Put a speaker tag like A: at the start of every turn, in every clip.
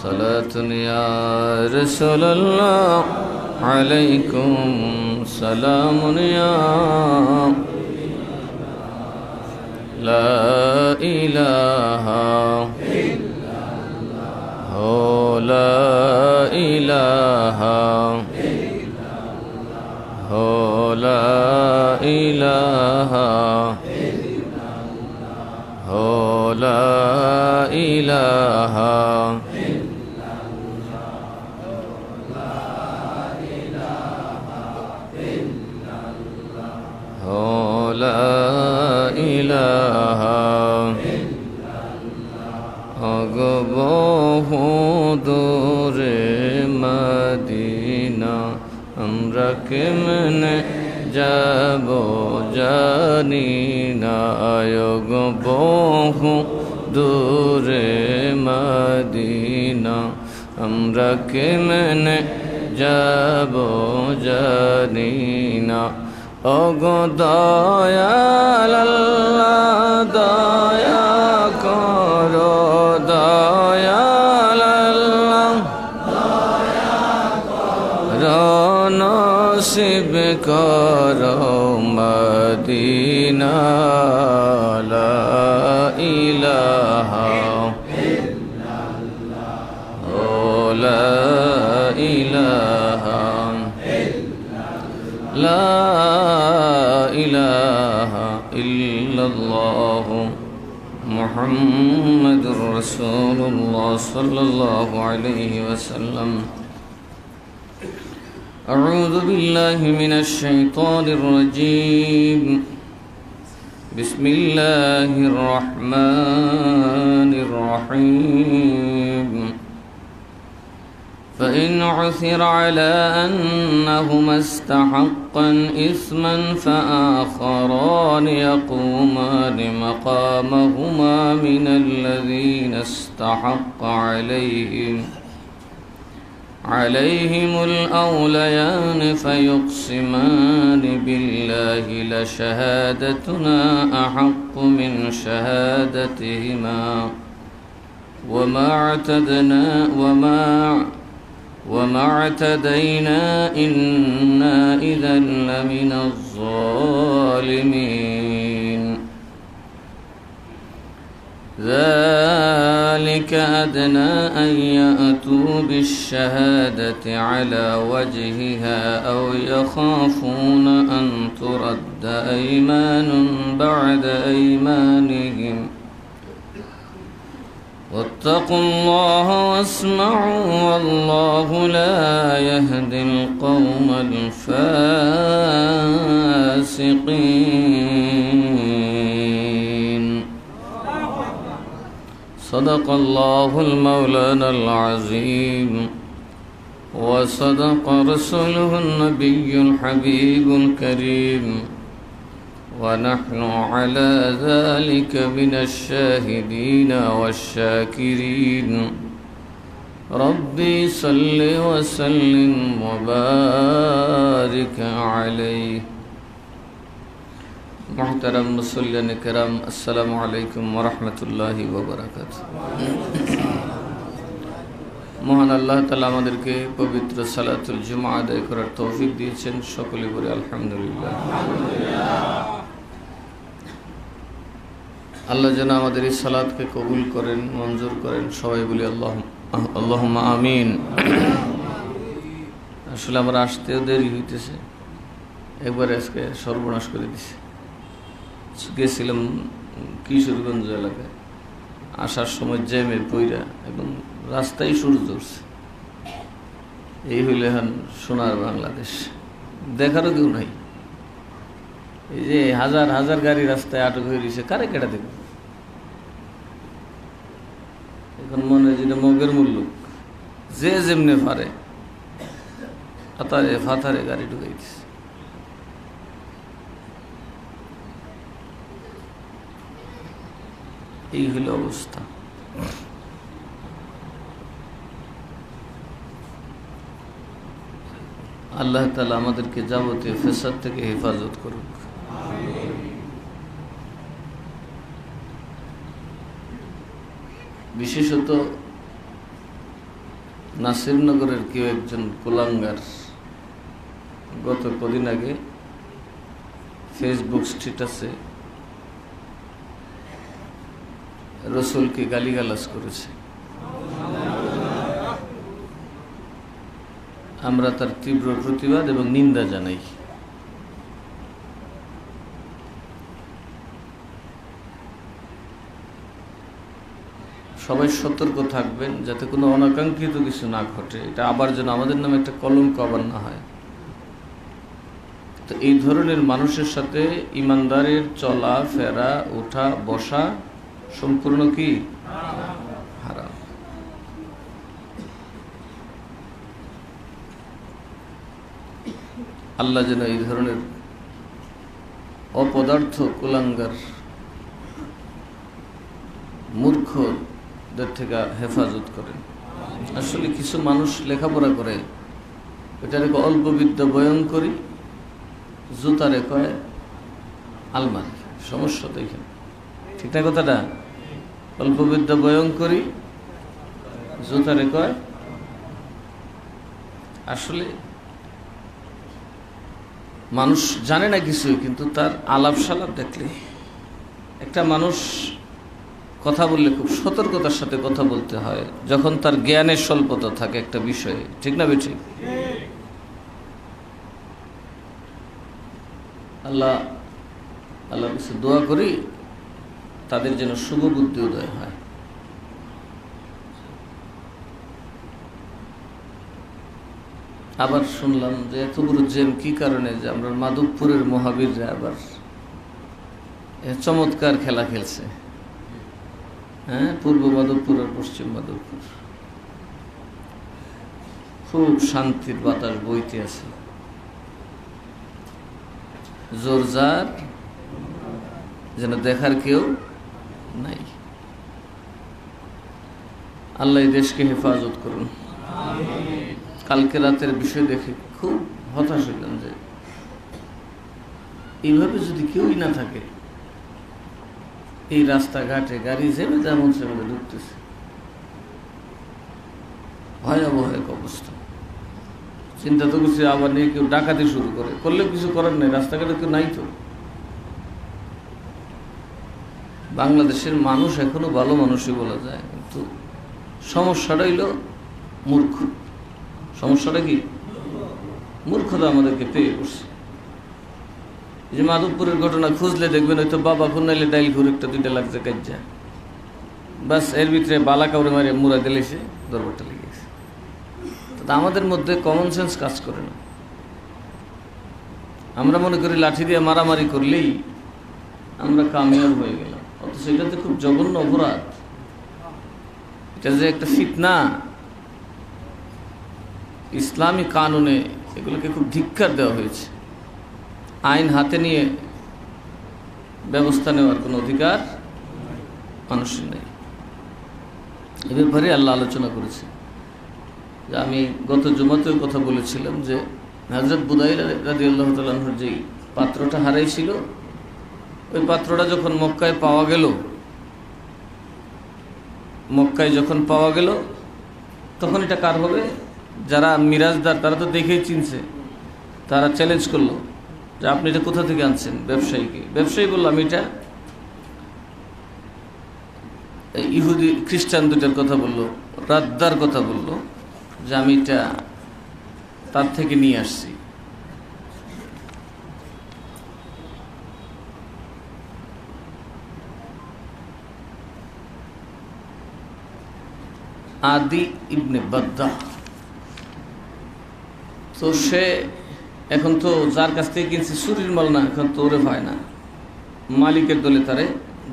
A: صلاة يا رسول الله عليكم سلام يا لا إله لا إله لا إله لا إله لا إله বহুদূরে Medina আমরা কেমনে যাব জানি না গো বহু দূরে মদিনা আমরা কেমনে যাব জানি না ওগো দয়াল আল্লাহ দয়া করো দয়াল আল্লাহ নসিব করো মদিনা লা ইলাহা লা ইলাহা لا إله إلا الله محمد رسول الله صلى الله عليه وسلم أعوذ بالله من الشيطان الرجيم بسم الله الرحمن الرحيم فإن عثر على أنهما استحقا إثما فآخران يقومان مقامهما من الذين استحق عليهم الأوليان فيقسمان بالله لشهادتنا أحق من شهادتهما وما اعتدينا إنا إذا لمن الظالمين ذلك أدنى أن يأتوا بالشهادة على وجهها أو يخافون أن ترد أيمان بعد أيمانهم واتقوا الله واسمعوا والله لا يهدي القوم الفاسقين صدق الله المولانا العظيم وصدق رسوله النبي الحبيب الكريم ونحن على ذلك من الشاهدين والشاكرين ربي صل وسلم وبارك عليه محترم مسلمين الكرام السلام عليكم ورحمة الله وبركاته মহান আল্লাহ তাআলা আমাদেরকে পবিত্র সালাতুল জুমআ আদায় করার তৌফিক দিয়েছেন সকলে বলি আলহামদুলিল্লাহ আল্লাহ যেন আমাদের এই সালাতকে কবুল করেন মঞ্জুর করেন সবাই বলি আল্লাহুম্মা আমিন আসলে আমরা আসতেও দেরি হইতেছে একবার আজকে সর্বনাশ করে দিছে গেছিলাম কিশোরগঞ্জ এলাকায় আসার সময় জ্যামে পইরা এবং রাস্তায় সূর্য ধরছে এই হইলে এখন সোনার বাংলাদেশ দেখারও কেউ নাই এই যে হাজার হাজার গাড়ি রাস্তায় আটক হয়ে রয়েছে কারে কেটা দেখবে এখন মনে হয় যেটা মগের মূল্য যে যেমনে পারে ফাতারে গাড়ি ঢুকাই দিচ্ছে এই হলো অবস্থা আল্লাহ তাআলা আমাদেরকে যাবতীয় ফেসাদ থেকে হেফাজত করুক বিশেষত নাসিরনগরের কেউ একজন কুলাঙ্গার গত কদিন আগে ফেসবুক স্ট্যাটাসে রসুলকে গালিগালাজ করেছে। আমরা তার তীব্র প্রতিবাদ এবং নিন্দা জানাই। সবাই সতর্ক থাকবেন যাতে কোনো অনাকাঙ্ক্ষিত কিছু না ঘটে, এটা আবার যেন আমাদের নামে একটা কলঙ্ক আবার না হয়। তো এই ধরনের মানুষের সাথে ইমানদারের চলা ফেরা ওঠা বসা সম্পূর্ণ কি হারাম। আল্লাহ যেন এই ধরনের অপদার্থ কুলাঙ্গার মূর্খদের থেকে হেফাজত করেন। আসলে কিছু মানুষ লেখাপড়া করে, এটারে অল্প বিদ্যা বয়ন করি, জুতারে কয় আলমারি। সমস্যা তো এখানে, ঠিক না কথাটা? অল্প বিদ্যা বয়ন করি, জুতারে কয়। আসলে মানুষ জানে না কিছুই, কিন্তু তার আলাপ সালাপ দেখলে একটা মানুষ কথা বললে খুব সতর্কতার সাথে কথা বলতে হয়, যখন তার জ্ঞানের স্বল্পতা থাকে একটা বিষয়ে, ঠিক না বেঠিক? আল্লাহ কাছে দোয়া করি তাদের যেন শুভ বুদ্ধি উদয় হয়। আবার শুনলাম যে এত বড় জেম কি কারণে, যে আমরা মাধবপুরের মহাবীররা আবার চমৎকার খেলা খেলছে। হ্যাঁ, পূর্ব মাধবপুর আর পশ্চিম মাধবপুর, খুব শান্তির বাতাস বইতে আছে। জোরজার যেন দেখার কেউ নাই। আল্লাহ এই দেশকে হেফাজত করুন। কালকে রাতের বিষয় দেখে খুব হতাশ হইলাম যে এইভাবে যদি কেউই না থাকে, এই রাস্তাঘাটে গাড়ি যেমন যেমন সেভাবে ঢুকতেছে, ভয়াবহ এক অবস্থা। চিন্তা তো কিছু, আবার নিয়ে কেউ ডাকাতি শুরু করলে কিছু করার নেই, রাস্তাঘাটে কেউ নাই তো। বাংলাদেশের মানুষ এখনো ভালো মানুষই বলা যায়, কিন্তু সমস্যাটা হইল মূর্খ। সমস্যাটা কি? মূর্খতা আমাদেরকে পেয়ে বসছে। এই যে মাধবপুরের ঘটনা খুঁজলে দেখবেন, হয়তো বাবা খুন নাইলে ডাইল ঘুরে একটা দুইটা লাগছে কাজ্জা, বাস এর ভিতরে বালা কাউরে মারে মুড়া দিলেছে, দরবারটা লেগে গেছে। আমাদের মধ্যে কমন সেন্স কাজ করে না। আমরা মনে করি লাঠি দিয়ে মারামারি করলেই আমরা কামিয়াব হয়ে গেলাম, অথচ এটা তো খুব জঘন্য অপরাধ। এটা যে একটা ফিতনা, ইসলামী কানুনে এগুলোকে খুব ধিক্কার দেওয়া হয়েছে। আইন হাতে নিয়ে ব্যবস্থা নেওয়ার কোনো অধিকার মানুষের নেই। এ ব্যাপারে আল্লাহ আলোচনা করেছে। যে আমি গত জুমাতেও কথা বলেছিলাম যে হযরত বুদাইল রাদিয়াল্লাহু তাআলা আনহুর যে পাত্রটা হারাইছিল, ওই পাত্রটা যখন মক্কায় পাওয়া গেল, তখন এটা কার হবে? যারা মিরাজদার তারা তো দেখেই চিনছে, তারা চ্যালেঞ্জ করলো যে আপনি এটা কোথা থেকে আনছেন? ব্যবসায়ীকে। ব্যবসায়ী বললাম এটা ইহুদি খ্রিস্টান দুটার কথা বললো, রাদ্দার কথা বললো যে আমি এটা তার থেকে নিয়ে আসছি। আদি ইবনে বাদ্দা। তো সে এখন তো যার কাছ থেকে কিনছে চুরির মাল না, এখন তো ওরে হয় না, মালিকের দলে তারে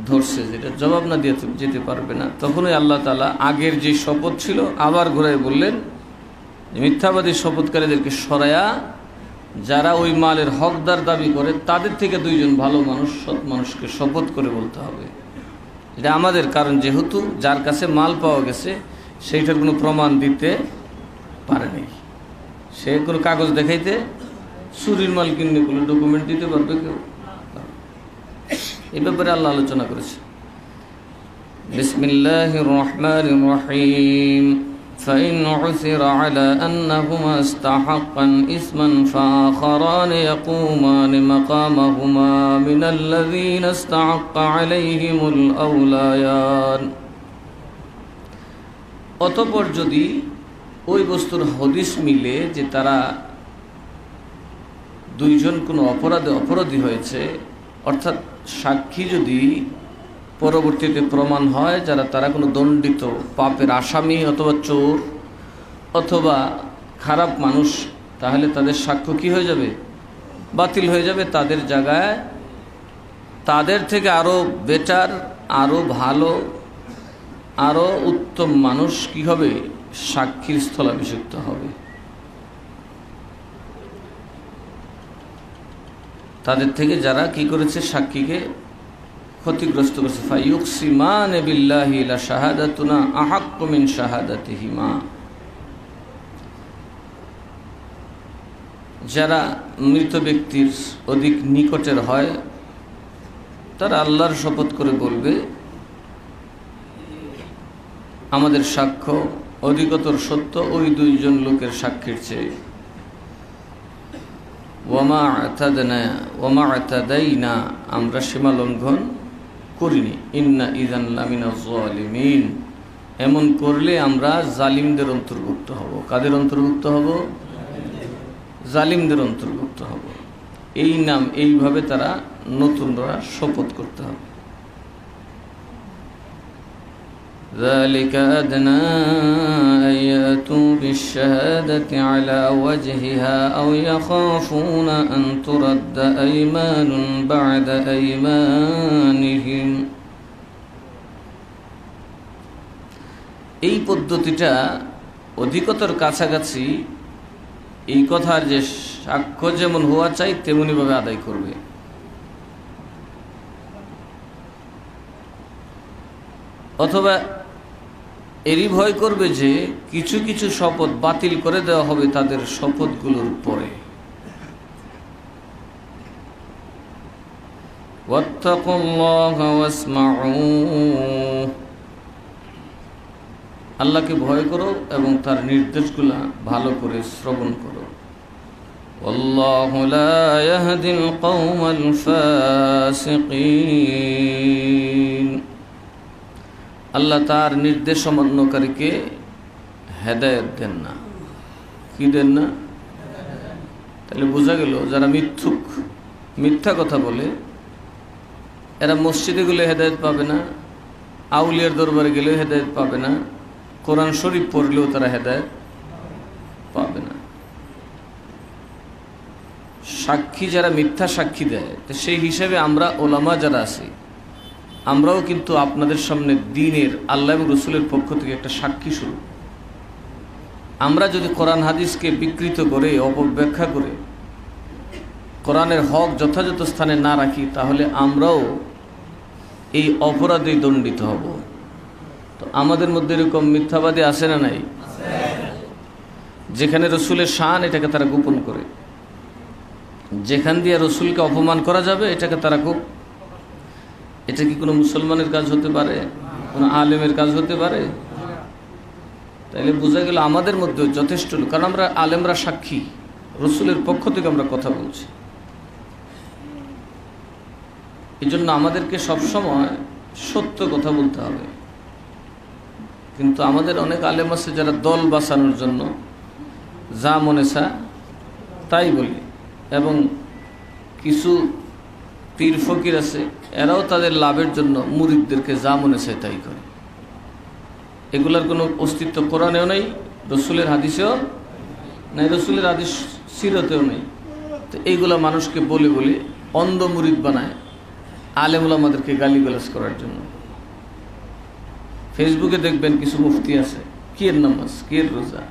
A: ধরছে, যেটা জবাব না দিয়ে যেতে পারবে না। তখনই আল্লাহ তাআলা আগের যে শপথ ছিল আবার ঘুরাই বললেন, মিথ্যাবাদী শপথকারীদেরকে সরায়া যারা ওই মালের হকদার দাবি করে তাদের থেকে দুইজন ভালো মানুষ, সৎ মানুষকে শপথ করে বলতে হবে। এটা আমাদের, কারণ যেহেতু যার কাছে মাল পাওয়া গেছে সেইটার কোনো প্রমাণ দিতে পারেনি, সে কোনো কাগজ দেখাইতে, চুরির মাল কিনলে কোনো ডকুমেন্ট দিতে পারবে কেউ? এই ব্যাপারে আল্লাহ আলোচনা করেছে। বিসমিল্লাহির রহমানির রহিম। فإن عثر على أنهما استحقا إثما فآخران يقومان مقامهما من الذين استحق عليهم الأوليان অতঃপর যদি ওই বস্তুর হদিস মিলে যে তারা দুইজন কোনো অপরাধী হয়েছে, অর্থাৎ সাক্ষী যদি পরবর্তীতে প্রমাণ হয় তারা কোনো দণ্ডিত পাপের আসামি অথবা চোর অথবা খারাপ মানুষ, তাহলে তাদের সাক্ষ্য কি হয়ে যাবে? বাতিল হয়ে যাবে। তাদের জায়গায় তাদের থেকে আরও বেটার, আরও ভালো, আরও উত্তম মানুষ কি হবে? সাক্ষীর স্থলাভিষিক্ত হবে। তাদের থেকে যারা কি করেছে? সাক্ষীকে ক্ষতিগ্রস্ত করেছে। ফায়ুকসিমানে বিল্লাহি লা শাহাদাতুনা আহাক্কু মিন শাহাদাতিহিমা, যারা মৃত ব্যক্তির অধিক নিকটের হয় তারা আল্লাহর শপথ করে বলবে আমাদের সাক্ষ্য অধিকতর সত্য ওই দুইজন লোকের সাক্ষীর চেয়ে। ওমা আতাদাইনা, আমরা সীমা লঙ্ঘন করিনি। ইন্না ইযান লামিনাজ জালিমিন, এমন করলে আমরা জালিমদের অন্তর্ভুক্ত হব। কাদের অন্তর্ভুক্ত হব? জালিমদের অন্তর্ভুক্ত হব। এই নাম, এইভাবে তারা নতুনরা শপথ করতে হবে। ذلك أدنى أن يأتوا بالشهادة على وجهها أو يخافون أن ترد أيمان بعد أيمانهم। এই পদ্ধতিটা অধিকতর কাছাকাছি এই কথার যে সাক্ষ্য যেমন হওয়া চাই তেমনিভাবে আদায় করবে। অথবা এরই ভয় করবে যে কিছু কিছু শপথ বাতিল করে দেওয়া হবে তাদের শপথগুলোর পরে। ওয়াত্তাকুল্লাহা ওয়াসমাউ, আল্লাহকে ভয় করো এবং তার নির্দেশগুলো ভালো করে শ্রবণ করো। ওয়াল্লাহু লা ইয়াহদিল কওমাল ফাসিকিন, আল্লাহ তার নির্দেশ অমান্যকারীকে হেদায়েত দেন না। কি দেন না? তাহলে বোঝা গেল যারা মিথ্যা কথা বলে এরা মসজিদে গেলে হেদায়েত পাবে না, আউলিয়ার দরবারে গেলেও হেদায়েত পাবে না, কোরআন শরীফ পড়লেও তারা হেদায়েত পাবে না। সাক্ষী যারা মিথ্যা সাক্ষী দেয়, তো সেই হিসাবে আমরা ওলামা যারা আছি আমরাও কিন্তু আপনাদের সামনে দ্বীনের আল্লাহ এবং রসুলের পক্ষ থেকে একটা সাক্ষী স্বরূপ। আমরা যদি কোরআন হাদিসকে বিকৃত করে অপব্যাখ্যা করে কোরআনের হক যথাযথ স্থানে না রাখি তাহলে আমরাও এই অপরাধে দণ্ডিত হব। তো আমাদের মধ্যে এরকম মিথ্যাবাদী আছে না নাই? যেখানে রসুলের শান এটাকে তারা গোপন করে, যেখান দিয়ে রসুলকে অপমান করা যাবে এটাকে তারা খুব, এটা কি কোনো মুসলমানের কাজ হতে পারে? কোনো আলেমের কাজ হতে পারে? তাইলে বোঝা গেল আমাদের মধ্যে যথেষ্ট লোক, কারণ আমরা আলেমরা সাক্ষী, রসুলের পক্ষ থেকে আমরা কথা বলছি। এই জন্য আমাদেরকে সবসময় সত্য কথা বলতে হবে। কিন্তু আমাদের অনেক আলেম আছে যারা দল বাঁচানোর জন্য যা মনে চায় তাই বলি, এবং কিছু পীর ফকির আছে এরাও তাদের লাভের জন্য মুরিদদেরকে যা মনে চায় তাই করে। এগুলার কোনো অস্তিত্ব কোরআনেও নেই, রসুলের হাদিসেও নাই, রসুলের হাদিস সিরতেও নেই। তো এইগুলা মানুষকে বলে বলে অন্ধ মুরিদ বানায় আলেমুল আমাদেরকে গালিগালাজ করার জন্য। ফেসবুকে দেখবেন কিছু মুফতি আছে, কিয়ের নামাজ, কিয়ের রোজা,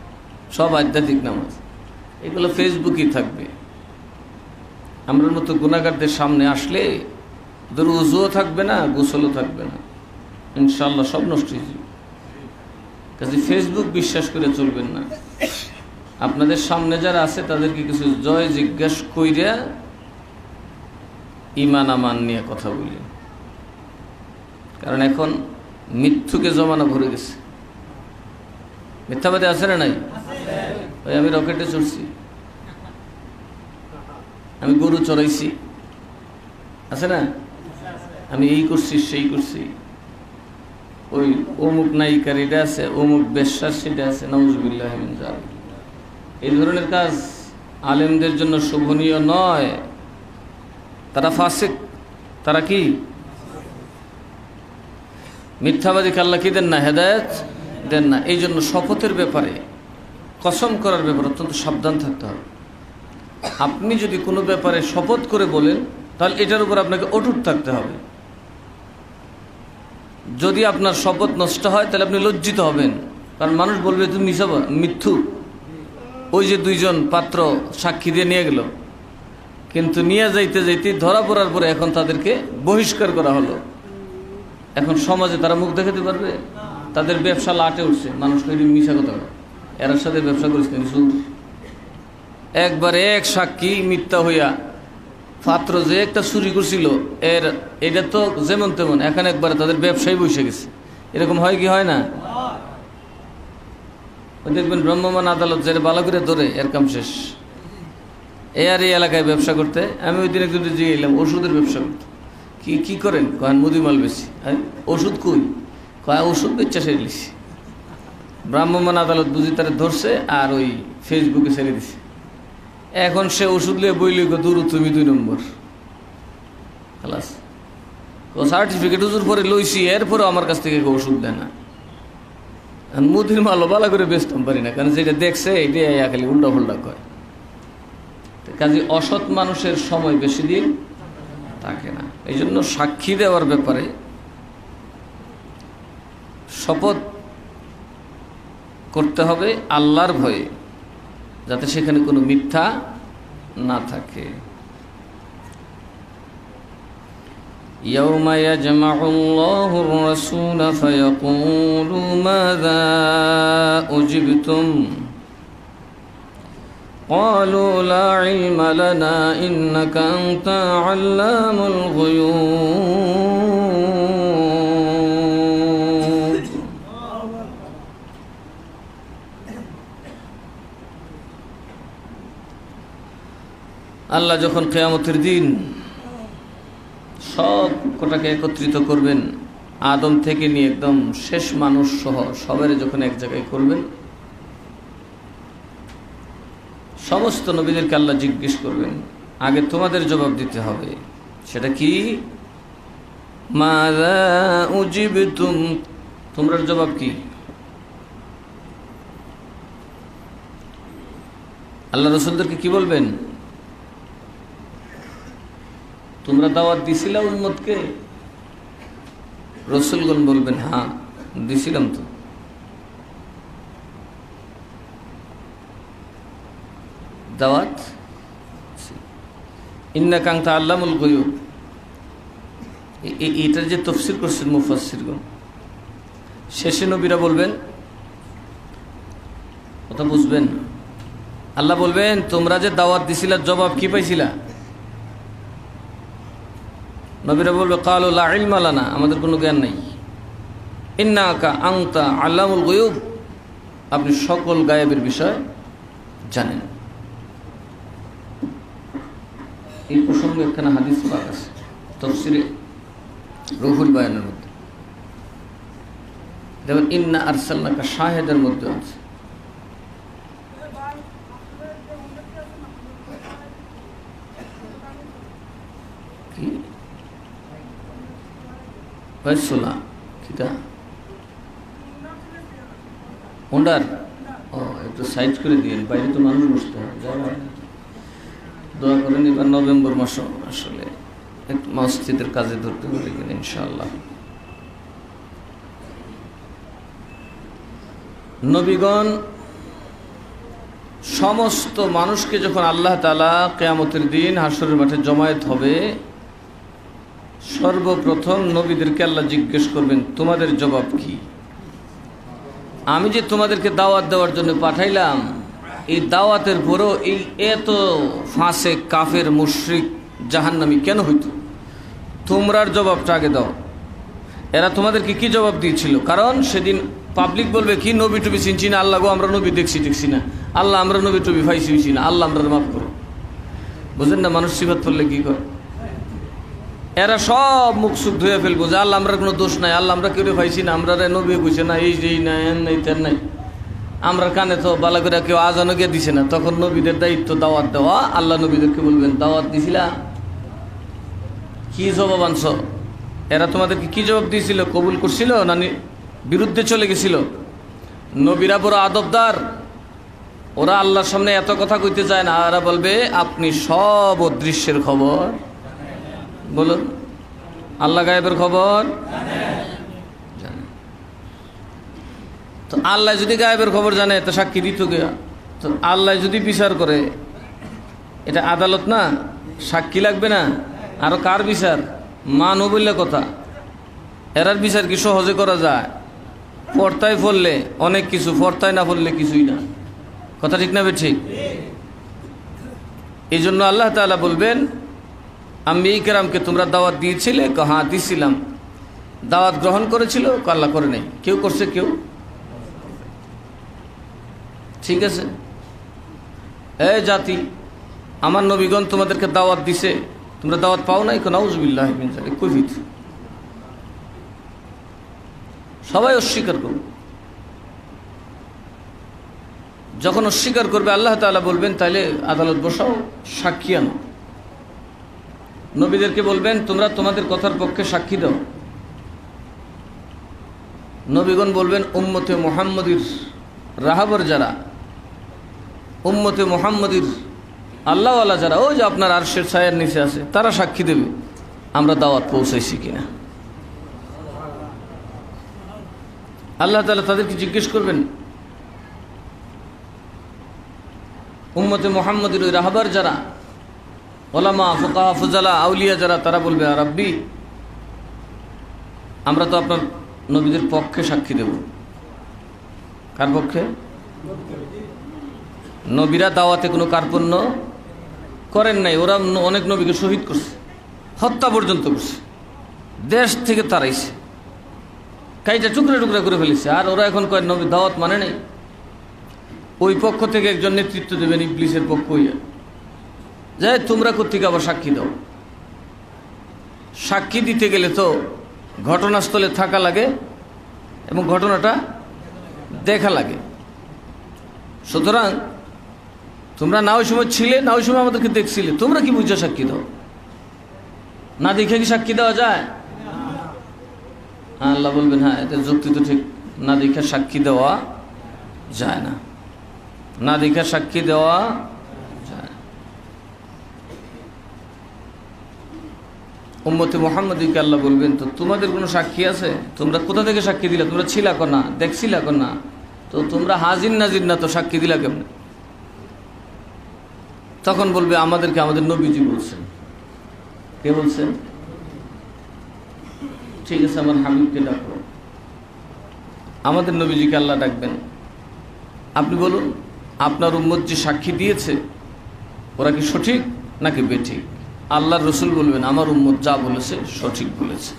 A: সব আধ্যাত্মিক নামাজ, এগুলো ফেসবুকেই থাকবে। আমরা মতো গুনাহগারদের সামনে আসলে ওদের উযুও থাকবে না, গোসলও থাকবে না, ইনশাআল্লাহ সব নষ্ট হয়ে যাবে। কাজে ফেসবুক বিশ্বাস করে চলবেন না। আপনাদের সামনে যারা আছে তাদেরকে কিছু জয় জিজ্ঞাস কইরা ইমান আমান নিয়ে কথা বলি, কারণ এখন মিথ্যুকে জমানা ভরে গেছে। মিথ্যাবাদী আছে না নাই? ওই আমি রকেটে চড়ছি, আমি গরু চড়াইছি, আছে না? আমি এই করছি সেই করছি, ওই অমুক নায়িকার এটা আছে, অমুক বেশ্যার সেটা আছে, নাউজুবিল্লাহি মিন যালিক। এই ধরনের কাজ আলেমদের জন্য শোভনীয় নয়। তারা ফাসিক। তারা কি? মিথ্যাবাদীকে আল্লাহ কি দেন না? হেদায়েত দেন না। এই জন্য শপথের ব্যাপারে, কসম করার ব্যাপারে অত্যন্ত সাবধান থাকতে হবে। আপনি যদি কোনো ব্যাপারে শপথ করে বলেন, তাহলে এটার উপর আপনাকে অটুট থাকতে হবে। যদি আপনার শপথ নষ্ট হয়, তাহলে আপনি লজ্জিত হবেন, কারণ মানুষ বলবে তুমি মিথ্যু। ওই যে দুইজন পাত্র সাক্ষী দিয়ে নিয়ে গেল, কিন্তু নিয়ে যাইতে যাইতে ধরা পড়ার পরে এখন তাদেরকে বহিষ্কার করা হলো। এখন সমাজে তারা মুখ দেখাতে পারবে? তাদের ব্যবসা লাটে উঠছে, মানুষ মিশা কথা, এর সাথে ব্যবসা করিস একবারে এক সাক্ষী মিথ্যা হইয়া পাত্র যে একটা চুরি করছিল এটা তো যেমন তেমন, এখন একবারে তাদের ব্যবসায় বসে গেছে। এরকম হয় কি হয় না? দেখবেন ভ্রাম্যমাণ আদালত যে ভালো করে ধরে এর কাম শেষ। এই এলাকায় ব্যবসা করতে, আমি ওই দিন একজন জিগে এলাম ওষুধের ব্যবসা করতে। কি করেন? কয়েন মুদিমাল বেশি। ওষুধ কই? কয় ওষুধ বেচা সেরেছি। ভ্রাম্যমাণ আদালত বুঝি তারা ধরছে আর ওই ফেসবুকে ছেড়ে দিছে। এখন সে ওষুধ লিয়ে বই লিখো, দূর তুমি 2 নম্বর খালাস। ও সার্টিফিকেট হুজুর পরে লইছি, এরপরে আমার কাছ থেকে ওষুধ দেয় না। মুদির মালও ভালো করে বেচতাম পারি না, কারণ যেটা দেখছে এটাই খালি উল্টা ফুল্টা কয়। কাজে অসৎ মানুষের সময় বেশি দিন থাকে না। এই জন্য সাক্ষী দেওয়ার ব্যাপারে শপথ করতে হবে আল্লাহর ভয়ে, যাতে সেখানে কোনো মিথ্যা না থাকে। ইয়াউমা ইয়াজমাউল্লাহুর রাসূলা ফায়াকুলু মাযা উজিবতুম ক্বালু লা ইলমা লানা ইন্নাকা আনতা আল্লামুল গুয়ুব। আল্লাহ যখন কিয়ামতের দিন সব কটাকে একত্রিত করবেন, আদম থেকে নিয়ে একদম শেষ মানুষ সহ সবাই যখন এক জায়গায় করবেন, সমস্ত নবীদেরকে আল্লাহ জিজ্ঞেস করবেন, আগে তোমাদের জবাব দিতে হবে। সেটা কি? মাযা উজিবতুম, তোমরা জবাব কি? আল্লাহ রাসূলদেরকে কি বলবেন? তোমরা দাওয়াত দিছিলা উম্মতকে? রাসূলগণ বলবেন, হ্যাঁ দিছিলাম তো। দাওয়াত ইন্নাকা আনতা আল্লামুল গুয়ুব, এটার যে তাফসীর করছেন মুফাসসিরগণ, শেষে নবীরা বলবেন, কথা বুঝবেন, আল্লাহ বলবেন তোমরা যে দাওয়াত দিছিলা জবাব কি পাইছিলা? নবীরা বলবে ক্বালু লা ইলমা লানা, আমাদের কোনো জ্ঞান নাই। ইন্নাকা আনতা আল্লামুল গুয়ুব, আপনি সকল গায়েবের বিষয় জানেন। এই প্রসঙ্গে একখানা হাদিস পাক আছে তাফসীরে রুহুল বায়ানের মধ্যে, যেমন ইন্না আরসালনাকা শাহিদের মধ্যে আছে। কি ফয়সালা কিটা হোন্ডার? ও একটু সাইড করে দিয়ে, বাইরে তো মানুষ বসতে হয়। দোয়া করেন এবার নভেম্বর মাস আসলে একটু মসজিদের কাজে ধরতে পারে কিনা ইনশাআল্লাহ। নবীগণ সমস্ত মানুষকে যখন আল্লাহ তাআলা কিয়ামতের দিন হাশরের মাঠে জমায়েত হবে, সর্বপ্রথম নবীদেরকে আল্লাহ জিজ্ঞেস করবেন তোমাদের জবাব কি? আমি যে তোমাদেরকে দাওয়াত দেওয়ার জন্য পাঠাইলাম, এই দাওয়াতের পরও এই এত ফাঁসে কাফের মুশরিক জাহান্নামী কেন হইত? তোমরার জবাবটা আগে দাও। এরা তোমাদেরকে কি জবাব দিয়েছিল? কারণ সেদিন পাবলিক বলবে কি নবী টবি চিনছি না, আল্লাহ গো আমরা নবী দেখছি না, আল্লাহ আমরা নবী টবি পাইছি না, আল্লাহ আমরা মাফ করো। বুঝেন না মানুষ সিফাত পড়লে কি করে? এরা সব মুখ সুখ ধুয়ে ফেলবো যে আল্লাহ আমরা কোনো দোষ নাই, আল্লাহ আমরা কেউ পাইছি না, আমরা নবী কইছে না, এই নাই এন নাই তেন নাই, আমরা কানে তো বালা করে কেউ আজানও গিয়ে দিছে না। তখন নবীদের দায়িত্ব দাওয়াত দেওয়া। আল্লাহ নবীদেরকে বলবেন দাওয়াত দিছিলা, কি জবাব আনছ? এরা তোমাদেরকে কি জবাব দিয়েছিল? কবুল করছিল না বিরুদ্ধে চলে গেছিল? নবীরা বড় আদবদার, ওরা আল্লাহর সামনে এত কথা কইতে চায় না। এরা বলবে আপনি সব অদৃশ্যের খবর বলুন, আল্লাহ গায়েবের খবর জানে। তো আল্লাহ যদি গায়েবের খবর জানে তো সাক্ষী দিত গিয়া, তো আল্লাহ যদি বিচার করে, এটা আদালত না, সাক্ষী লাগবে না? আরো কার বিচার? মানও বললে কথা। এরার বিচার কি সহজে করা যায়? পর্তায় পড়লে অনেক কিছু, পর্তায় না পড়লে কিছুই না। কথা ঠিক না? ঠিক। এই জন্য আল্লাহ তাআলা বলবেন আম্বিয়া কিরামকে তোমরা দাওয়াত দিয়েছিলে? হ্যাঁ দিছিলাম। দাওয়াত গ্রহণ করেছিল? আল্লাহ করে নাই। কেউ করছে? কেউ? ঠিক আছে, এই জাতি আমার নবীগণ তোমাদেরকে দাওয়াত দিছে, তোমরা দাওয়াত পাও নাই? নাউযুবিল্লাহ মিন যালিক। কৈফিয়ত সবাই অস্বীকার করবে। যখন অস্বীকার করবে আল্লাহ তাআলা বলবেন তাইলে আদালত বসাও, সাক্ষী আনো। নবীদেরকে বলবেন তোমরা তোমাদের কথার পক্ষে সাক্ষী দাও। নবীগণ বলবেন উম্মতে মুহাম্মদীর রাহাবর যারা, উম্মতে মুহাম্মদীর আল্লাহওয়ালা যারা, ওই যে আপনার আরশের ছায়ার নিচে আছে, তারা সাক্ষী দেবে আমরা দাওয়াত পৌঁছাইছি কিনা। আল্লাহ তাআলা তাদেরকে জিজ্ঞেস করবেন। উম্মতে মুহাম্মদীর ওই রাহাবার যারা, ওলামা ফুকাহা ফুজালা আউলিয়া যারা, তারা বলবে রাব্বি আমরা তো আপনার নবীদের পক্ষে সাক্ষী দেব। কার পক্ষে? নবীরা দাওয়াতে কোনো কার্পণ্য করেন নাই। ওরা অনেক নবীকে শহীদ করছে, হত্যা পর্যন্ত করছে, দেশ থেকে তাড়াইছে, কাইটা টুকরা টুকরা করে ফেলেছে। আর ওরা এখন কয় নবী দাওয়াত মানে নাই। ওই পক্ষ থেকে একজন নেতৃত্ব দেবেন, ইবলিসের পক্ষ হইয়া, যে তোমরা কোত্থেকে আবার সাক্ষী দাও। সাক্ষী দিতে গেলে তো ঘটনাস্থলে থাকা লাগে এবং ঘটনাটা দেখা লাগে। সুতরাং তোমরা না ওই সময় ছিলে, না ওই সময় আমাদেরকে দেখছিলে, তোমরা কি বুঝে সাক্ষী দাও? না দেখে কি সাক্ষী দেওয়া যায়? হ্যাঁ, আল্লাহ বলবেন হ্যাঁ এদের যুক্তি তো ঠিক, না দেখে সাক্ষী দেওয়া যায় না, না দেখে সাক্ষী দেওয়া যায় না। উম্মতে মুহাম্মদীকে আল্লাহ বলবেন তো তোমাদের কোনো সাক্ষী আছে? তোমরা কোথা থেকে সাক্ষী দিলা? তোমরা ছিলা কো না, দেখছিলা কো না, তো তোমরা হাজির নাজির না, তো সাক্ষী দিলা কেমনে? তখন বলবে আমাদেরকে আমাদের নবীজি বলছেন। কে বলছেন? ঠিক আছে, আমার হাবিবকে ডাকো। আমাদের নবীজিকে আল্লাহ ডাকবেন, আপনি বলুন আপনার উম্মত যে সাক্ষী দিয়েছে ওরা কি সঠিক নাকি বেঠিক? আল্লাহর রসুল বলবেন আমার উম্মত যা বলেছে সঠিক বলেছে।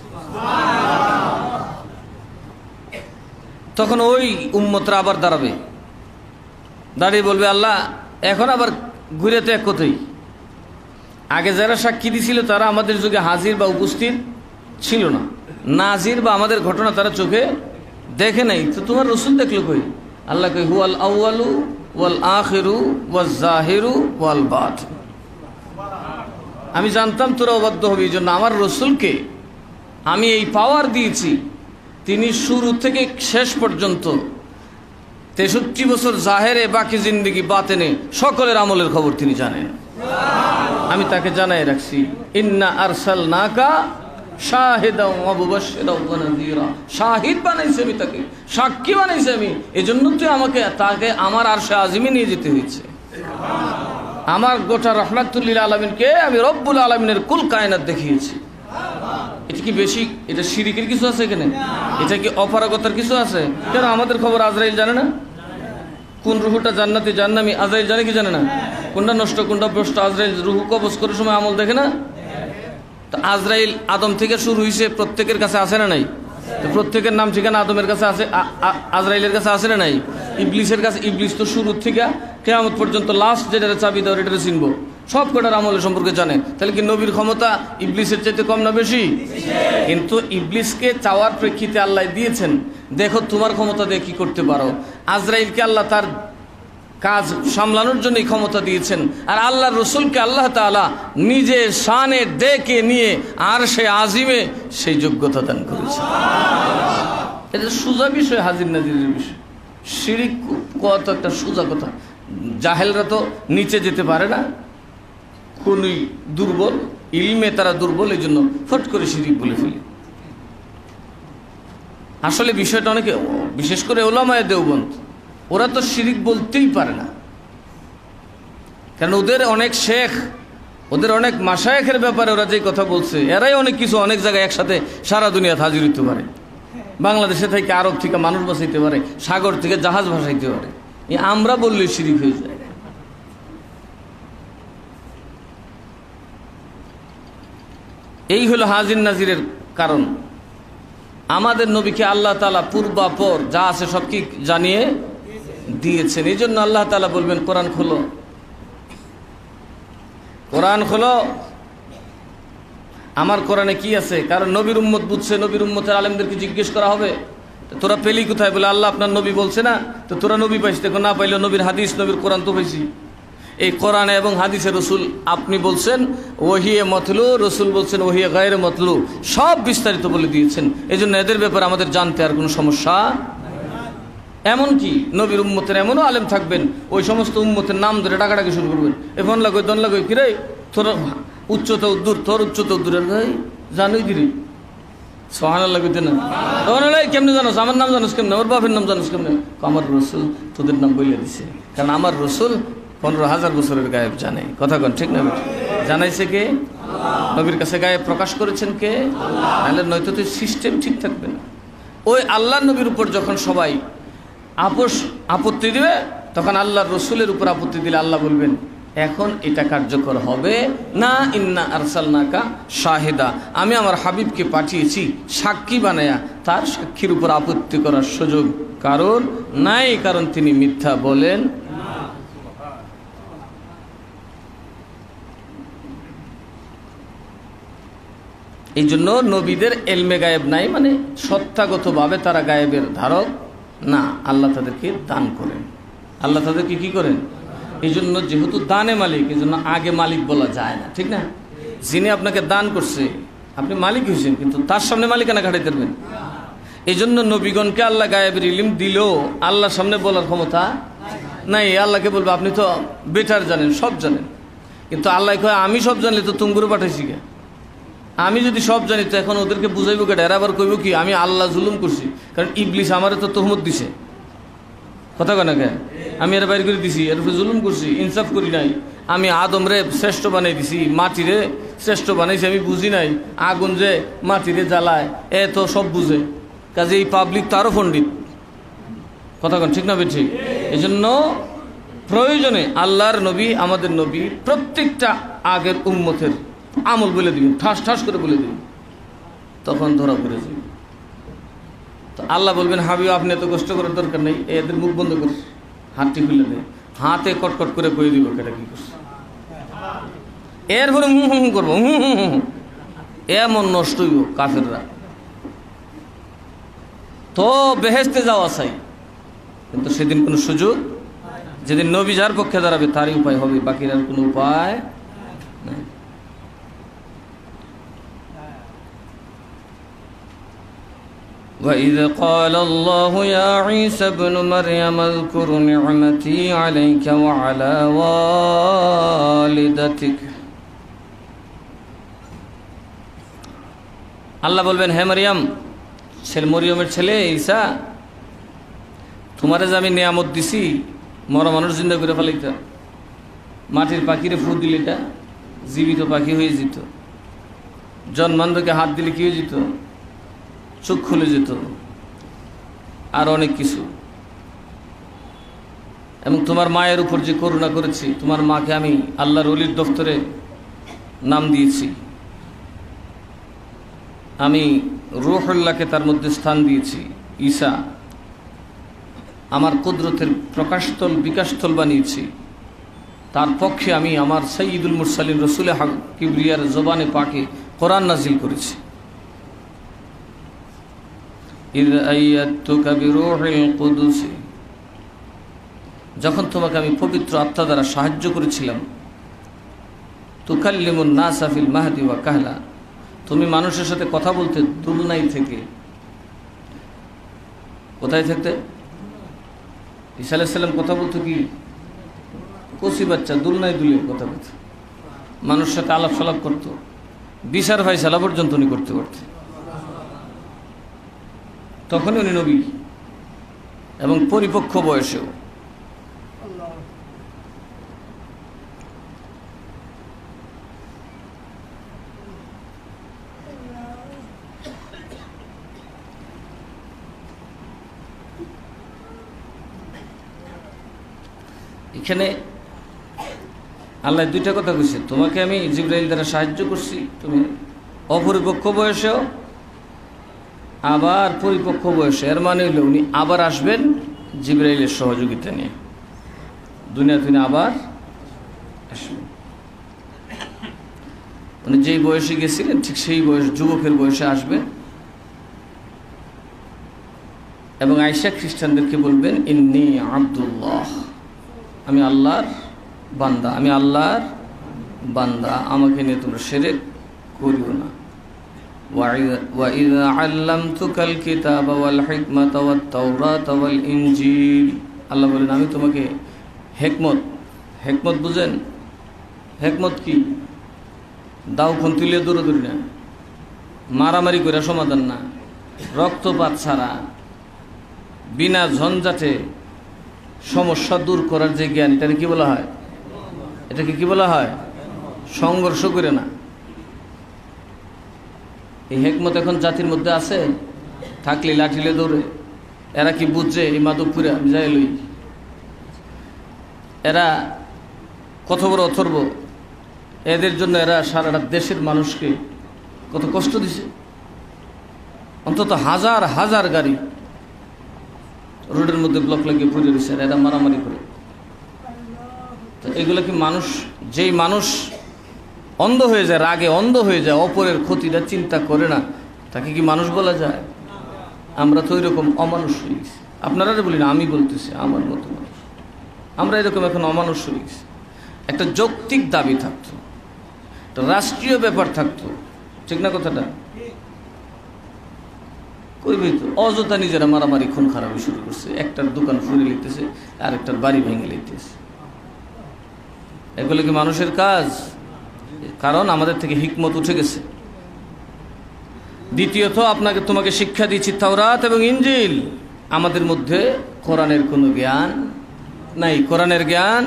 A: তখন ওই উম্মতরা আবার দাঁড়াবে, দাঁড়িয়ে বলবে আল্লাহ এখন আবার ঘুরে তো এক কথাই, আগে যারা সাক্ষী দিছিল তারা আমাদের যুগে হাজির বা উপস্থিত ছিল না, নাজির বা আমাদের ঘটনা তারা চোখে দেখে নাই, তো তোমার রসুল দেখলো কই? আল্লাহ কই হুয়াল আউয়ালু ওয়াল আখিরু ওয়াজ জাহিরু ওয়াল বাতিন। আমি জানতাম তোরা অবাধ্য হবি, এই জন্য আমার রসুলকে আমি এই পাওয়ার দিয়েছি, তিনি শুরু থেকে শেষ পর্যন্ত 63 বছর জাহেরে বাকি জিন্দেগি বাতেনে সকলের আমলের খবর তিনি জানেন। আমি তাকে জানাই রাখছি ইন্না আরসালনাকা শাহিদাও ওয়া মুবাশশিরাও ওয়া নাযীরা। শাহিদ বানাইছি আমি, তাকে সাক্ষী বানাইছি আমি, এজন্য তুই আমাকে তাকে আমার আরশে আজিমে নিয়ে যেতে হয়েছে। আমার গোটা রহমাতুল লিল আলামিনকে আমি রব্বুল আলামিনের কুল কায়নাত দেখিয়েছি। এটা কি বেশি, এটা শিরিকের কিছু আছে এখানে? এটা কি অপারগতার কিছু আছে? কেন আমাদের খবর আজরাইল জানে না? কোন রুহুটা জান্নাতি জান্নামি আজরাইল জানে কি জানে না? কোনটা নষ্ট কোনটা ভ্রষ্ট আজরাইল রুহু কবজ করার সময় আমল দেখে না? তো আজরাইল আদম থেকে শুরু হয়েছে, প্রত্যেকের কাছে আছে না নাই? তো প্রত্যেকের নাম ঠিকানা আদমের কাছে আছে, আজরাইলের কাছে আছে না নাই? ইবলিসের কাছে, ইবলিস তো শুরুর থেকে কিয়ামত পর্যন্ত লাস্ট যেটা চাবি দেওয়ার এটা চিনবো, সব কটার আমলের সম্পর্কে জানে। তাহলে কি নবীর ক্ষমতা ইবলিসের চাইতে কম না বেশি? কিন্তু ইবলিসকে চাওয়ার প্রেক্ষিতে আল্লাহ দিয়েছেন, দেখো তোমার ক্ষমতা দিয়ে কি করতে পারো। আজরাইলকে আল্লাহ তার কাজ সামলানোর জন্য ক্ষমতা দিয়েছেন, আর আল্লাহ রসুলকে আল্লাহ তাআলা নিজে শানে ডেকে নিয়ে আর সে আজিমে সেই যোগ্যতা দান করেছে। এটা সোজা বিষয়, হাজির নাজিরের বিষয়। শিরিক কত একটা সোজা কথা। জাহেলরা তো নিচে যেতে পারে না, কোনই দুর্বল, ইলমে তারা দুর্বল, এই জন্য ফট করে শিরিক বলে ফেলে। আসলে বিষয়টা অনেকে, বিশেষ করে উলামায়ে দেওবন্দ, ওরা তো শিরিক বলতেই পারে না, কারণ ওদের অনেক শেখ, ওদের অনেক মাশায়েখের ব্যাপারে ওরা যে কথা বলছে, এরাই অনেক কিছু অনেক জায়গায় একসাথে সারা দুনিয়া হাজির হইতে পারে। বাংলাদেশে থেকে আরব থেকে মানুষ বাঁচাইতে পারে, সাগর থেকে জাহাজ ভাসাইতে পারে। আমরা বললে শিরিক হয়ে যায়। এই হলো হাজির নাজিরের কারণ। আমাদের নবীকে আল্লাহ তাআলা পূর্বাপর যা আছে সব কি জানিয়ে দিয়েছেন। এই জন্য আল্লাহ তাআলা বলবেন কোরআন খোলো, কোরআন খোলো, আমার কোরআনে কি আছে? কারণ নবীর উম্মত বুঝছে, নবীর উম্মতের আলেমদেরকে জিজ্ঞেস করা হবে তোরা পেলি কোথায়? বলে আল্লাহ আপনার নবী বলছে না, তো তোরা নবী পাইছি, দেখো না পাইলে নবীর হাদিস, নবীর কোরআন তো পাইছি। এই কোরআনে এবং হাদিসে রসুল আপনি বলছেন ওহিয়ে মতলু, রসুল বলছেন ওহিয়ে গায়রে মতলু, সব বিস্তারিত বলে দিয়েছেন। এই জন্য এদের ব্যাপারে আমাদের জানতে আর কোনো সমস্যা। এমনকি নবীর উম্মতের এমনও আলেম থাকবেন, ওই সমস্ত উম্মতের নাম ধরে ডাকাডাকি শুরু করবেন, এফন লাগোই দন লাগোই, কিরে তোর উচ্চতা উদ্দূর, তোর উচ্চতা উদ্দূরের ভাই জানোই দিদি সুবহানাল্লাহ কইতে না, তখন কেমনে জানোস? আমার নাম জানোস কেমনে? আমার বাপের নাম জানোস কেমনে? আমার রসুল তোদের নাম বলে দিছে, কারণ আমার রসুল 15,000 বছরের গায়েব জানে। কথা কন ঠিক না? জানাইছে কে? নবীর কাছে গায়েব প্রকাশ করেছেন কে? নাহলে নয়তো তো সিস্টেম ঠিক থাকবে না। ওই আল্লাহ নবীর উপর যখন সবাই আপত্তি দিবে, তখন আল্লাহর রসুলের উপর আপত্তি দিলে আল্লাহ বলবেন এখন এটা কার্যকর হবে না। ইন্না আরসালনাকা শাহিদা, আমি আমার হাবিবকে পাঠিয়েছি সাক্ষী বানায়া, তার সাক্ষীর উপর আপত্তি করার সুযোগ কারণ নাই, কারণ তিনি মিথ্যা বলেন। এই জন্য নবীদের এলমে গায়েব নাই, মানে সত্তাগতভাবে তারা গায়েবের ধারক না, আল্লাহ তাদেরকে দান করেন। আল্লাহ তাদেরকে কি করেন? এই জন্য যেহেতু দানে মালিক, এই জন্য আগে মালিক বলা যায় না, ঠিক না? যিনি আপনাকে দান করছে আপনি মালিক হয়েছেন, কিন্তু তার সামনে মালিকানা খাটাইতে পারবেন। এই জন্য নবীগণকে আল্লাহ গায়েবের ইলম দিলেও আল্লাহর সামনে বলার ক্ষমতা নাই। আল্লাহকে বলবে আপনি তো বেটার জানেন, সব জানেন, কিন্তু আল্লাহ কয় আমি সব জানলে তো তুমগুরু পাঠাইছি কে? আমি যদি সব জানি তো এখন ওদেরকে বুঝাইবো কেটে? এরা আবার কইব কি আমি আল্লাহ জুলুম করছি, কারণ ইবলিস আমারে তো তহমত দিছে। কথা কয় না কে? আমি এরা বাইর করে দিছি, এর উপরে জুলুম করছি, ইনসাফ করি নাই। আমি আদম রে শ্রেষ্ঠ বানাই দিছি, মাটি রে শ্রেষ্ঠ বানাইছি, আমি বুঝি নাই আগুন যে মাটিরে জ্বালায়, এ তো সব বুঝে, কাজে এই পাবলিক তো আরো পণ্ডিত। কথা কন ঠিক না বেঠিক? এই জন্য প্রয়োজনে আল্লাহর নবী, আমাদের নবী প্রত্যেকটা আগের উম্মতের আমল বলে দিবেন, ঠাস ঠাস করে বলে দিবেন, তখন ধরা পড়ে যাবে। তো আল্লাহ বলবেন হাবিব আপনি এত কষ্ট করার দরকার নেই, এদের মুখ বন্ধ করে হাতটি খুলে দেয়, হাতে কটকট করে কয়ে দিব কেটা কি করছে, এরপরে হুম হুম করবো, হুম হুম হুম, এমন নষ্ট হইব কাফেররা। তো বেহেশতে যাওয়া চাই, কিন্তু সেদিন কোনো সুযোগ, যেদিন নবী যার পক্ষে দাঁড়াবে তারই উপায় হবে, বাকির আর কোনো উপায় নাই। وَإِذْ قَالَ اللَّهُ يَا عِيسَى ابْنُ مَرْيَمَ اذْكُرْ نِعْمَتِي عَلَيْكَ وَعَلَى وَالِدَتِكَ। আল্লাহ বলবেন হে মারিয়াম, মরিয়মের ছেলে ঈসা, তোমারে যে আমি নিয়ামত দিছি, মরা মানুষ জিন্দা করে ফেলাইতা, মাটির পাখিরে ফু দিলে এটা জীবিত পাখি হয়ে যেত, জন্মান্ধকে হাত দিলে কি হয়ে যেত, চোখ খুলে যেত, আর অনেক কিছু। এবং তোমার মায়ের উপর যে করুণা করেছি, তোমার মাকে আমি আল্লাহর ওলির দফতরে নাম দিয়েছি, আমি রূহুল্লাহকে তার মধ্যে স্থান দিয়েছি। ঈসা আমার কুদরতের প্রকাশস্থল বিকাশস্থল বানিয়েছি। তার পক্ষে আমি আমার সাইয়্যিদুল মুরসালিন রসুল হক কিবরিয়ার জবানে পাকে কোরআন নাজিল করেছি। ইয আইয়াতুকা বিরূহিল কুদুস, যখন তোমাকে আমি পবিত্র আত্মা দ্বারা সাহায্য করেছিলাম। তুকাল্লিমুন নাসা ফিল মাহদি ওয়া কাহলা, তুমি মানুষের সাথে কথা বলতে দুলনাই থেকে। কোথায় থাকতে? ঈসা আলাইহিস সালাম কথা বলতো কি? কচি বাচ্চা দুলনাই দুলে কথা বলতো, মানুষের সাথে আলাপ সালাপ করতো, বিচার ফাইসালা পর্যন্ত উনি করতে পারতেন। তখনই উনি নবী এবং পরিপক্ক বয়সেও। এখানে আল্লাহ দুইটা কথা কইছে, তোমাকে আমি জিবরাইল দ্বারা সাহায্য করছি, তুমি অপরিপক্ক বয়সেও আবার পরিপক্ক বয়সে। এর মানে হইল উনি আবার আসবেন জিবরাইলের সহযোগিতা নিয়ে, দুনিয়াতে উনি আবার আসবেন। উনি যেই বয়সে গেছিলেন ঠিক সেই বয়স, যুবকের বয়সে আসবেন এবং আয়েশা খ্রিস্টানদেরকে বলবেন, ইন্নী আব্দুল্লাহ, আমি আল্লাহর বান্দা, আমি আল্লাহর বান্দা, আমাকে নিয়ে তোমরা শিরক করিও না। ওয়া ইযা আল্লামতুকাল কিতাবা ওয়াল হিকমাতা ওয়াত তাওরাতা ওয়াল ইনজিল, আল্লাহ বলেন আমি তোমাকে হেকমত বুঝেন? হেকমত কি? দাও খুন তুলে দৌড়াদৌড়ি না, মারামারি করে সমাধান না, রক্তপাত ছাড়া বিনা ঝঞ্ঝাটে সমস্যা দূর করার যে জ্ঞান, এটাকে কি বলা হয়? এটাকে কি বলা হয়? সংঘর্ষ করে না। এই হেকমত এখন জাতির মধ্যে আছে? থাকলে লাঠিলে দৌড়ে। এরা কি বুঝছে এই মাধবপুরে আমি যাই লই? এরা কত বড় অথর্ব, এদের জন্য এরা সারাটা দেশের মানুষকে কত কষ্ট দিছে। অন্তত হাজার হাজার গাড়ি রোডের মধ্যে ব্লক লাগিয়ে পড়ে দিচ্ছে, এরা মারামারি করে। তো এগুলো কি মানুষ? যেই মানুষ অন্ধ হয়ে যায়, রাগে অন্ধ হয়ে যায়, অপরের ক্ষতিটা চিন্তা করে না, তাকে কি মানুষ বলা যায়? আমরা তো ওইরকম অমানুষ হয়ে গেছি। আপনারা বলি না, আমি বলতেছি আমার মতো মানুষ। আমরা এরকম এখন অমানুষ হয়ে গেছি। একটা যৌক্তিক দাবি থাকতো, একটা রাষ্ট্রীয় ব্যাপার থাকতো, ঠিক না কথাটা? কইবই তো, অযথা নিজেরা মারামারি খুন খারাপি শুরু করছে। একটার দোকান ফুরে লিখতেছে, আরেকটার বাড়ি ভেঙে লিখতেছে। এগুলো কি মানুষের কাজ? কারণ আমাদের থেকে হিকমত উঠে গেছে। দ্বিতীয়ত, তোমাকে শিক্ষা দিচ্ছি তাওরাত এবং ইনজিল, আমাদের মধ্যে কোরআনের কোনো জ্ঞান নাই, কোরআনের জ্ঞান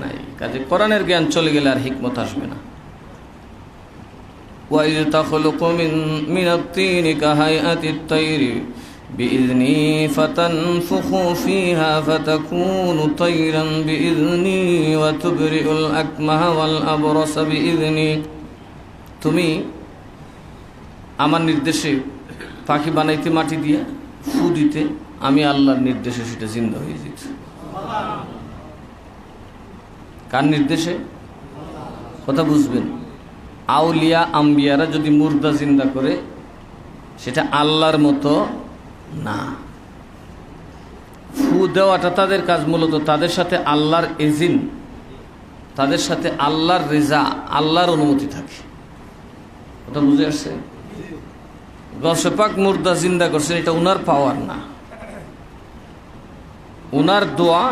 A: নাই। কাজে কোরআনের জ্ঞান চলে গেলে আর হিকমত আসবে না। وَإِذْ تَخْلُقُ مِنَ الطِّينِ كَهَيْئَةِ الطَّيْرِ بِإِذْنِي فَتَنفُخُ فِيهَا فَتَكُونُ طَيْرًا بِإِذْنِي وَتُبْرِئُ الْأَكْمَهَ وَالْأَبْرَصَ بِإِذْنِي, তুমি আমার নির্দেশে পাখি বানাইতে মাটি দিয়ে ফু দিতে, আমি আল্লাহর নির্দেশে সেটা জিন্দা হয়ে যেত। কার নির্দেশে? কথা বুঝবেন। আউলিয়া আম্বিয়ারা যদি মুর্দা জিন্দা করে, সেটা আল্লাহর মতো না। ফু দেওয়াটা তাদের কাজ, মূলত তাদের সাথে আল্লাহর এজিন, তাদের সাথে আল্লাহর রেজা, আল্লাহর অনুমতি থাকে। ওটা বুঝে আসছে? গৌসে পাক মুর্দা জিন্দা করছেন, এটা উনার পাওয়ার না, উনার দোয়া,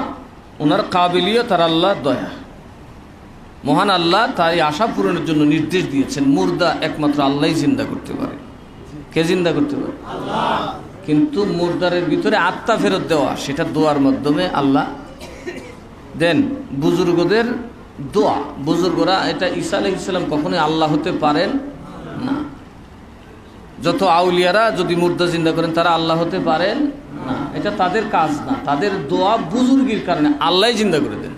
A: উনার কাবিলিয়ত আর আল্লাহর দয়া। মহান আল্লাহ তার এই আশা পূরণের জন্য নির্দেশ দিয়েছেন, মুর্দা একমাত্র আল্লাহই জিন্দা করতে পারে। কে জিন্দা করতে পারে? আল্লাহ। কিন্তু মুর্দারের ভিতরে আত্মা ফেরত দেওয়া, সেটা দোয়ার মাধ্যমে আল্লাহ দেন। বুজুর্গদের দোয়া, বুজুর্গরা, এটা ঈসা আলাইহিস সালাম কখনোই আল্লাহ হতে পারেন না। যত আউলিয়ারা যদি মুর্দা জিন্দা করেন, তারা আল্লাহ হতে পারেন না, এটা তাদের কাজ না। তাদের দোয়া বুজুর্গির কারণে আল্লাহই জিন্দা করে দেন।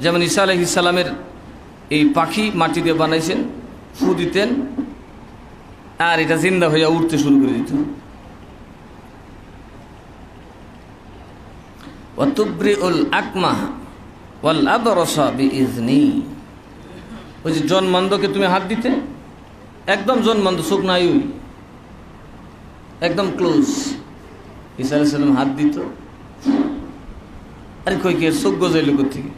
A: যেমন ঈসা আলাইহিস সালামের এই পাখি মাটি দিয়ে বানাইছেন, ফু দিতেন, আর এটা জিন্দা হইয়া উঠতে শুরু করে দিত। ওয়া তুবরিউল আকমাহ ওয়াল আবরাসা বিইজনি। ওই যে জন্মান্ধকে তুমি হাত দিতে, একদম জন্মান্ধ, চোখ নাই, ওই একদম ক্লোজ। ঈসা আলাইহিস সালাম হাত দিত, আরে কই কে চোখ গজাইল কোথেকে?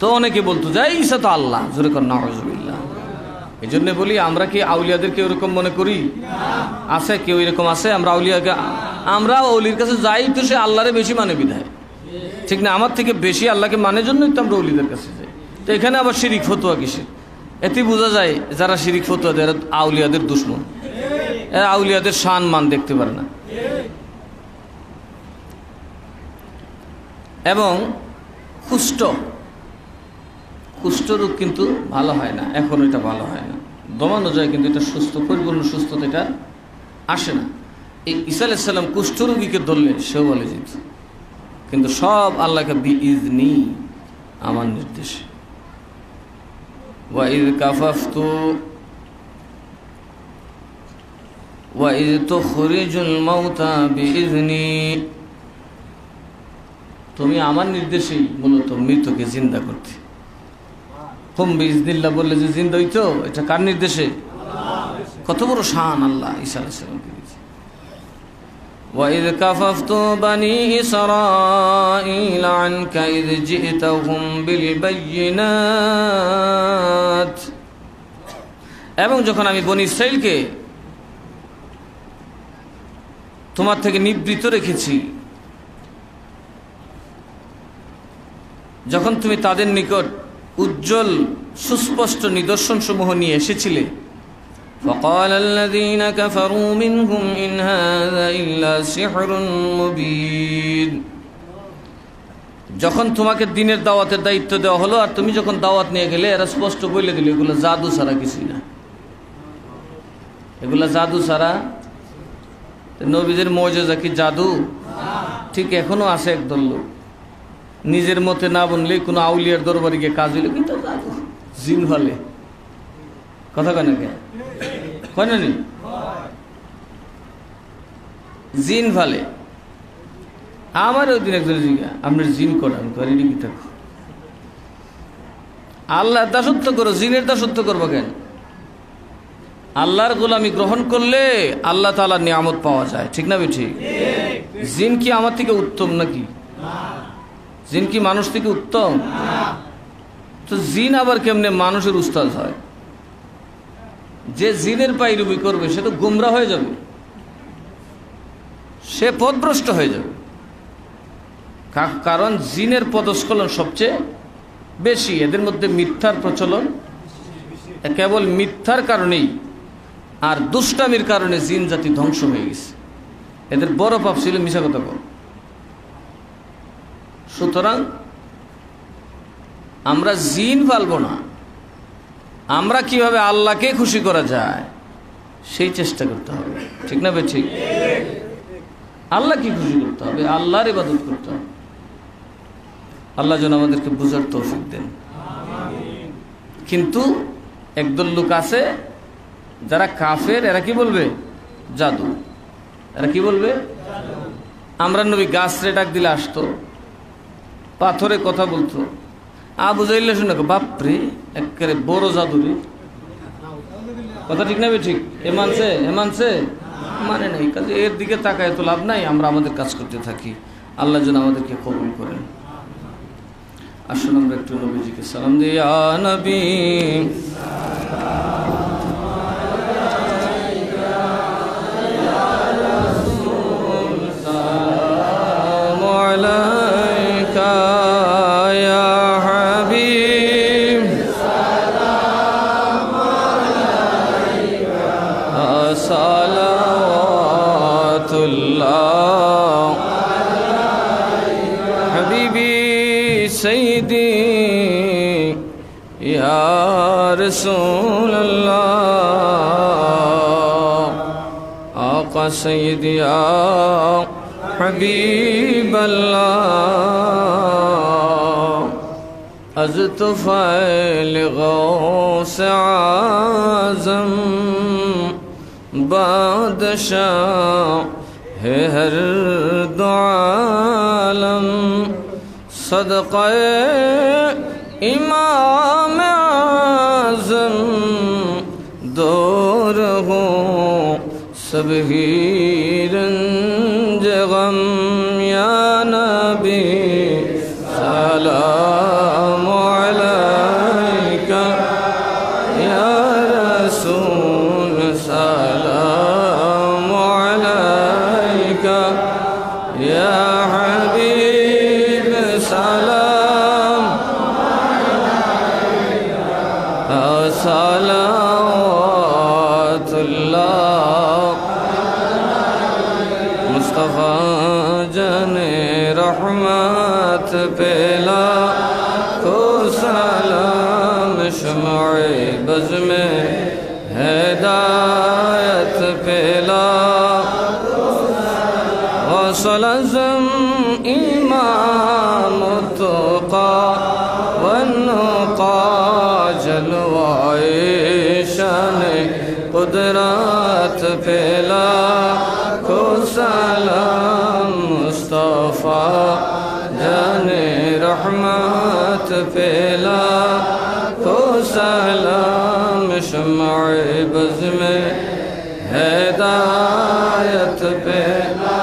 A: তো অনেকে বলতো যে ঈসা তো আল্লাহ, জোরে কর নাউযুবিল্লাহ। এই জন্য বলি, আমরা কি আউলিয়াদেরকে ওরকম মনে করি? আছে কেউ এরকম আছে? আমরা আউলিয়াকে, আমরা অলির কাছে যাই তো সে আল্লাহরে বেশি মানে বিধায়, ঠিক না? আমার থেকে বেশি আল্লাহকে মানে জন্যই তো আমরা অলিদের কাছে যাই। তো এখানে আবার শিরিক ফতোয়া কিসের? এতে বোঝা যায় যারা শিরিক ফতোয়া দেয় আউলিয়াদের দুশমন, এরা আউলিয়াদের শান মান দেখতে পারে না। এবং কুষ্ঠরোগ কিন্তু ভালো হয় না, এখন এটা ভালো হয় না, দমানো যায়, কিন্তু এটা সুস্থ, পরিপূর্ণ সুস্থতা এটা আসে না। এই ঈসা আলাইহিস সালাম কুষ্ঠরোগীকে ধরলে সেও বলে যেত, কিন্তু সব আল্লাহকে বিইজনি, আমার নির্দেশে। ওয়াইদ কাফাফতু ওয়াইদ তুখরিজুল মাউতা বিইজনি, তুমি আমার নির্দেশেই মূলত মৃতকে জিন্দা করতে। হুম বিইজনিল্লাহ বললে যে জিন্দা হইতো, এটা কার নির্দেশে? কত বড় শান আল্লাহ ঈসা আলাইহিস সালামকে দিয়েছে। وَإِذْ كَفَفْتُ بَنِي إِسْرَائِيلَ عَنْكَ إِذْ جِئْتَهُمْ بِالْبَيِّنَاتِ, এবং যখন আমি বনী ইসরাঈলকে তোমার থেকে নিবৃত রেখেছি, যখন তুমি তাদের নিকট উজ্জ্বল সুস্পষ্ট নিদর্শন সমূহ নিয়ে এসেছিলে, فقال الذين كفروا منهم إن هذا إلا سحر مبين, যখন তোমাকে দ্বীনের দাওয়াতের দায়িত্ব দেওয়া হলো আর তুমি যখন দাওয়াত নিয়ে গেলে, এরা স্পষ্ট বলে দিল এগুলো জাদু ছাড়া কিছুই না, এগুলো জাদু ছাড়া। নবীদের মুজিজা কি জাদু? ঠিক এখনো আছে একদল লোক নিজের মতে না বললে কোনো আউলিয়ার দরবারে গিয়ে কাজ হইলে কিন্তু জাদু, জিন ফলে, কথা কেন কে হয় না নি? জিন ফলে। আমার ওই দিন একজন জিজ্ঞা, আপনার জিন করান করি কি থাকো? আল্লাহ দাসত্ব করো, জিনের দাসত্ব করবো কেন? আল্লাহর গোলামি গ্রহণ করলে আল্লাহ তাআলার নিয়ামত পাওয়া যায়, ঠিক না ঠিক? জিন কি আমার থেকে উত্তম নাকি? জিন কি মানুষ থেকে উত্তম? তো জিন আবার কেমনে মানুষের উস্তাদ হয়? যে জিনের পায়রবি করবে সে তো গুমরা হয়ে যাবে, সে পথভ্রষ্ট হয়ে যাবে। কারণ জিনের পদস্খলন সবচেয়ে বেশি, এদের মধ্যে মিথ্যার প্রচলন, কেবল মিথ্যার কারণেই আর দুষ্টামির কারণে জিন জাতি ধ্বংস হয়ে গেছে। এদের বড় পাপ ছিল মিশা কথা বল। সুতরাং আমরা জিন পালব না, আমরা কিভাবে আল্লাহকে খুশি করা যায় সেই চেষ্টা করতে হবে, ঠিক না বে ঠিক? আল্লাহকে খুশি করতে হবে, আল্লাহর ইবাদত করতে হবে। আল্লাহ যেন আমাদেরকে বুঝার তৌফিক দেন। কিন্তু একদল লোক আছে যারা কাফের, এরা কি বলবে? জাদু। এরা কি বলবে? আমরা নবী গাছরে ডাক দিলে আসতো, পাথরে কথা বলতো, বুঝাইলে শুনে বাপরে একেবারে বড় জাদুরে, কথা ঠিক না বে ঠিক? এ মানছে মানে নাই, কাজে এর দিকে তাকায় তো লাভ নাই, আমরা আমাদের কাজ করতে থাকি। আল্লাহ যেন আমাদেরকে কবুল করেন। আসুন আমরা একটু নবীজিকে সালাম দিই। ইয়া নবী رسول الله آقا سيدي يا حبيب الله از طفیل غوث اعظم बादशाह है हर दो आलम, सदक़े इमाम आज़म दूर हो सब ही रंज गम। या नबी सलाम अलैका, या रसूल सलाम अलैका, या हबीब सलाम सलावतुल्लाह। मुस्तफ़ा जाने रहमत पेला को सलाम, शम्अ बज़ में हिदायत पेला। वसल अज़म इमाम तुक़ा वन्नुक़ा, जलवाए शान कुदरत पेला को सलाम। मुस्तफ़ा जाने रहमत पेला को सलाम, शम्अ बज़ में हिदायत पेला।